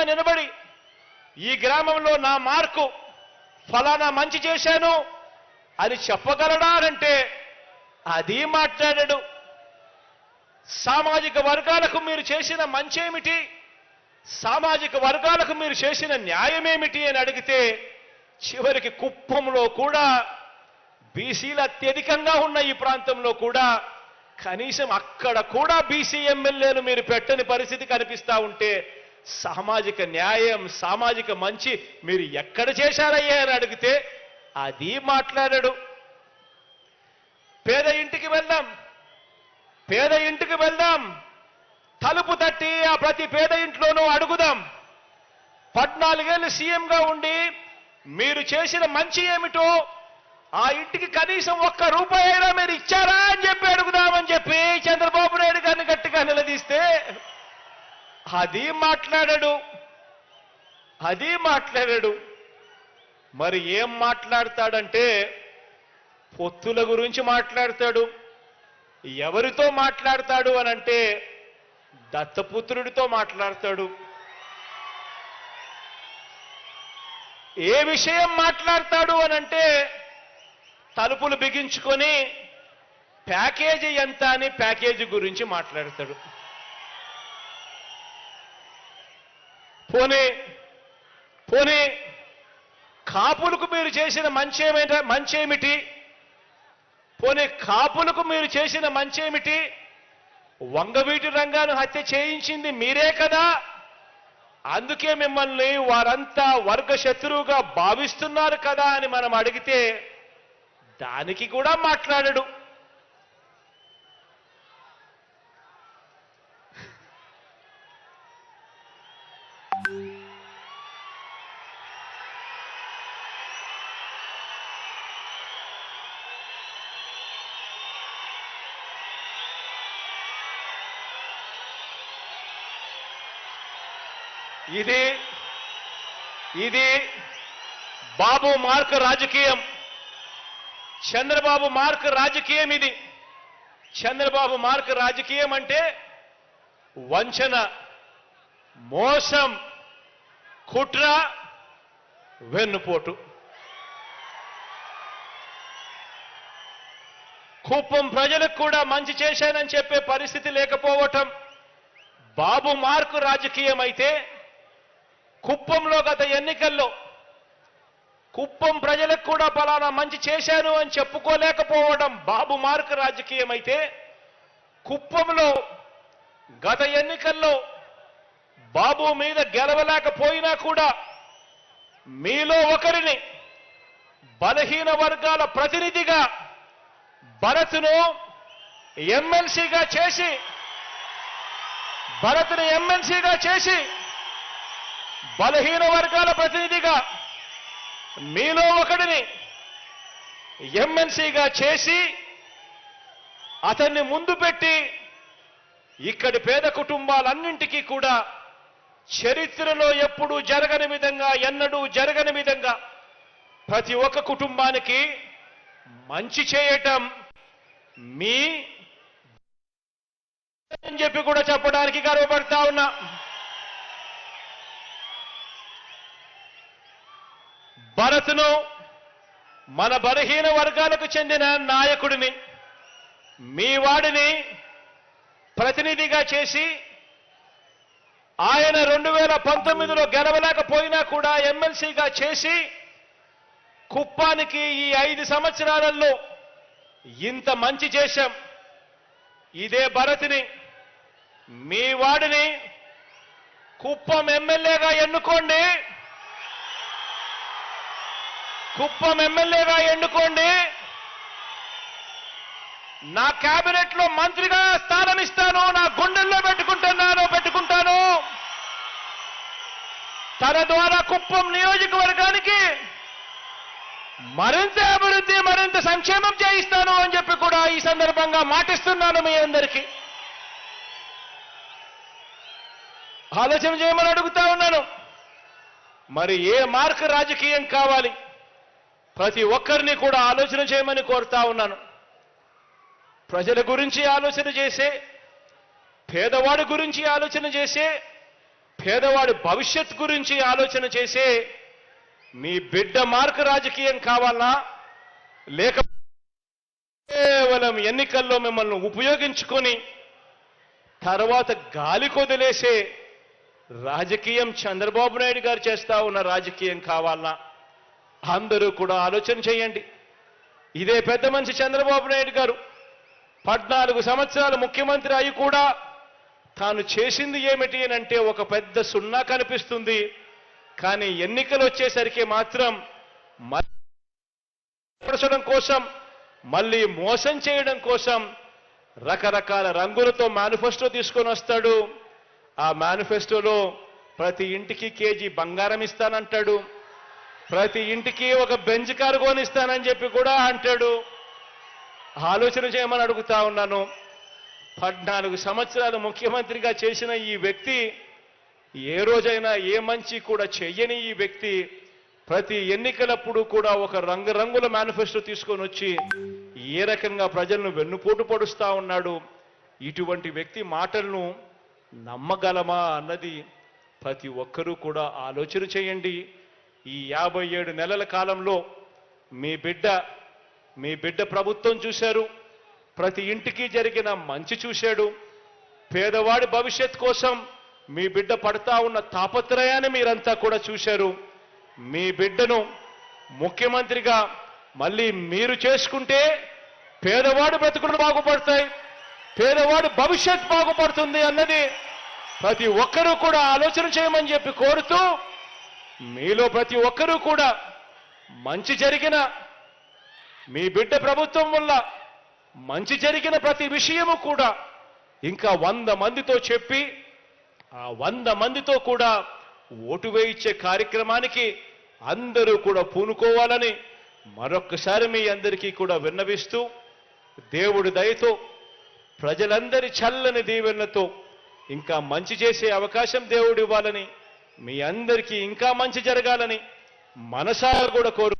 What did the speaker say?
నిలబడి ఈ గ్రామంలో నా మార్కు ఫలానా మంచి చేశాను అని చెప్పగలడా అంటే అది మాట్లాడాడు. సామాజిక వర్గాలకు మీరు చేసిన మంచేమిటి, సామాజిక వర్గాలకు మీరు చేసిన న్యాయమేమిటి అని అడిగితే చివరికి కుప్పంలో కూడా బీసీలు అత్యధికంగా ఉన్న ఈ ప్రాంతంలో కూడా కనీసం అక్కడ కూడా బీసీ ఎమ్మెల్యేలు మీరు పెట్టని పరిస్థితి కనిపిస్తా ఉంటే సామాజిక న్యాయం, సామాజిక మంచి మీరు ఎక్కడ చేశారయ్యా అని అడిగితే అది మాట్లాడాడు. పేద ఇంటికి వెళ్దాం, పేద ఇంటికి వెళ్దాం, తలుపు తట్టి ఆ ప్రతి పేద ఇంట్లోనూ అడుగుదాం. 14 ఏళ్ళు సీఎంగా ఉండి మీరు చేసిన మంచి ఏమిటో ఆ ఇంటికి కనీసం ₹1 అయినా మీరు ఇచ్చారా అని చెప్పి అడుగుదామని చెప్పి చంద్రబాబు నాయుడు గారిని గట్టిగా నిలదీస్తే అది మాట్లాడాడు, అది మాట్లాడాడు. మరి ఏం మాట్లాడతాడంటే పొత్తుల గురించి మాట్లాడతాడు. ఎవరితో మాట్లాడతాడు అనంటే దత్తపుత్రుడితో మాట్లాడతాడు. ఏ విషయం మాట్లాడతాడు అనంటే తలుపులు బిగించుకొని ప్యాకేజీ ఎంత అని ప్యాకేజీ గురించి మాట్లాడతాడు. పోనీ కాపులకు మీరు చేసిన మంచేమిటి, పోనీ కాపులకు మీరు చేసిన మంచేమిటి, వంగవీటి రంగాను హత్య చేయించింది మీరే కదా, అందుకే మిమ్మల్ని వారంతా వర్గ శత్రువుగా భావిస్తున్నారు కదా అని మనం అడిగితే దానికి కూడా మాట్లాడడు. ఇది బాబు మార్క్ రాజకీయం, చంద్రబాబు మార్క్ రాజకీయం. ఇది చంద్రబాబు మార్క్ రాజకీయం అంటే వంచన, మోసం, కుట్ర, వెన్నుపోటు. కుప్పం ప్రజలకు కూడా మంచి చేశానని చెప్పే పరిస్థితి లేకపోవటం బాబు మార్కు రాజకీయం అయితే, కుప్పంలో గత ఎన్నికల్లో కుప్పం ప్రజలకు కూడా ఫలానా మంచి చేశాను అని చెప్పుకోలేకపోవడం బాబు మార్కు రాజకీయం అయితే, కుప్పంలో గత ఎన్నికల్లో బాబు మీద గెలవలేకపోయినా కూడా మీలో ఒకరిని బలహీన వర్గాల ప్రతినిధిగా భరత్ను ఎమ్మెల్సీగా చేసి బలహీన వర్గాల ప్రతినిధిగా మీలో ఒకడిని ఎమ్మెల్సీగా చేసి అతన్ని ముందు పెట్టి ఇక్కడి పేద కుటుంబాలన్నింటికీ కూడా చరిత్రలో ఎప్పుడూ జరగని విధంగా, ఎన్నడూ జరగని విధంగా ప్రతి ఒక్క కుటుంబానికి మంచి చేయటం మీ అని చెప్పి కూడా చెప్పడానికి గర్వపడతా ఉన్నా. భరత్ను మన బలహీన వర్గాలకు చెందిన నాయకుడిని, మీ వాడిని ప్రతినిధిగా చేసి ఆయన 2019లో గెలవలేకపోయినా కూడా ఎమ్మెల్సీగా చేసి కుప్పానికి ఈ 5 సంవత్సరాలలో ఇంత మంచి చేశాం. ఇదే భరత్ని, మీ వాడిని కుప్పం ఎమ్మెల్యేగా ఎన్నుకోండి, కుప్పం ఎమ్మెల్యేగా ఎన్నుకోండి. నా కేబినెట్ లో మంత్రిగా స్థానం ఇస్తాను, నా గుండెల్లో పెట్టుకుంటాను. తన ద్వారా కుప్పం నియోజకవర్గానికి మరింత అభివృద్ధి, మరింత సంక్షేమం చేయిస్తాను అని చెప్పి కూడా ఈ సందర్భంగా మాటిస్తున్నాను మీ అందరికీ. ఆలోచన చేయమని అడుగుతా ఉన్నాను. మరి ఏ మార్క్ రాజకీయం కావాలి? ప్రతి ఒక్కరిని కూడా ఆలోచన చేయమని కోరుతా ఉన్నాను. ప్రజల గురించి ఆలోచన చేసే, పేదవాడి గురించి ఆలోచన చేసే, పేదవాడి భవిష్యత్ గురించి ఆలోచన చేసే మీ బిడ్డ మార్క్ రాజకీయం కావాలా, లేక కేవలం ఎన్నికల్లో మిమ్మల్ని ఉపయోగించుకొని తర్వాత గాలి కొదిలేసే రాజకీయం చంద్రబాబు నాయుడు గారు చేస్తా ఉన్న రాజకీయం కావాలా? అందరూ కూడా ఆలోచన చేయండి. ఇదే పెద్ద మనిషి చంద్రబాబు నాయుడు గారు 14 సంవత్సరాలు ముఖ్యమంత్రి అయి కూడా తాను చేసింది ఏమిటి అంటే ఒక పెద్ద సున్నా కనిపిస్తుంది. కానీ ఎన్నికలు వచ్చేసరికి మాత్రం మళ్ళీ కోసం, మళ్ళీ మోసం చేయడం కోసం రకరకాల రంగులతో మేనిఫెస్టో తీసుకొని వస్తాడు. ఆ మేనిఫెస్టోలో ప్రతి ఇంటికి కేజీ బంగారం ఇస్తానంటాడు, ప్రతి ఇంటికి ఒక బెంచ్ కారు కొనిస్తానని చెప్పి కూడా అంటాడు. ఆలోచన చేయమని అడుగుతా ఉన్నాను. 14 సంవత్సరాలు ముఖ్యమంత్రిగా చేసిన ఈ వ్యక్తి, ఏ రోజైనా ఏ మంచి కూడా చెయ్యని ఈ వ్యక్తి ప్రతి ఎన్నికలప్పుడు కూడా ఒక రంగురంగుల మేనిఫెస్టో తీసుకొని వచ్చి ఏ రకంగా ప్రజలను వెన్నుపోటు పొడుస్తా ఉన్నాడు. ఇటువంటి వ్యక్తి మాటలను నమ్మగలమా అన్నది ప్రతి ఒక్కరూ కూడా ఆలోచన చేయండి. ఈ 57 నెలల కాలంలో మీ బిడ్డ ప్రభుత్వం చూశారు. ప్రతి ఇంటికి జరిగిన మంచి చూశాడు. పేదవాడి భవిష్యత్ కోసం మీ బిడ్డ పడతా ఉన్న తాపత్రయాన్ని మీరంతా కూడా చూశారు. మీ బిడ్డను ముఖ్యమంత్రిగా మళ్ళీ మీరు చేసుకుంటే పేదవాడి బ్రతుకులు బాగుపడతాయి, పేదవాడి భవిష్యత్ బాగుపడుతుంది అన్నది ప్రతి ఒక్కరూ కూడా ఆలోచన చేయమని చెప్పి కోరుతూ, మీలో ప్రతి ఒక్కరూ కూడా మంచి జరిగిన మీ బిడ్డ ప్రభుత్వం వల్ల మంచి జరిగిన ప్రతి విషయము కూడా ఇంకా 100 మందితో చెప్పి ఆ 100 మందితో కూడా ఓటు వేయించే కార్యక్రమానికి అందరూ కూడా పూనుకోవాలని మరొక్కసారి మీ అందరికీ కూడా విన్నవిస్తూ, దేవుడి దయతో ప్రజలందరి చల్లని దీవెనలతో ఇంకా మంచి చేసే అవకాశం దేవుడు ఇవ్వాలని, మీ అందరికీ ఇంకా మంచి జరగాలని మనసారా కూడా కోరు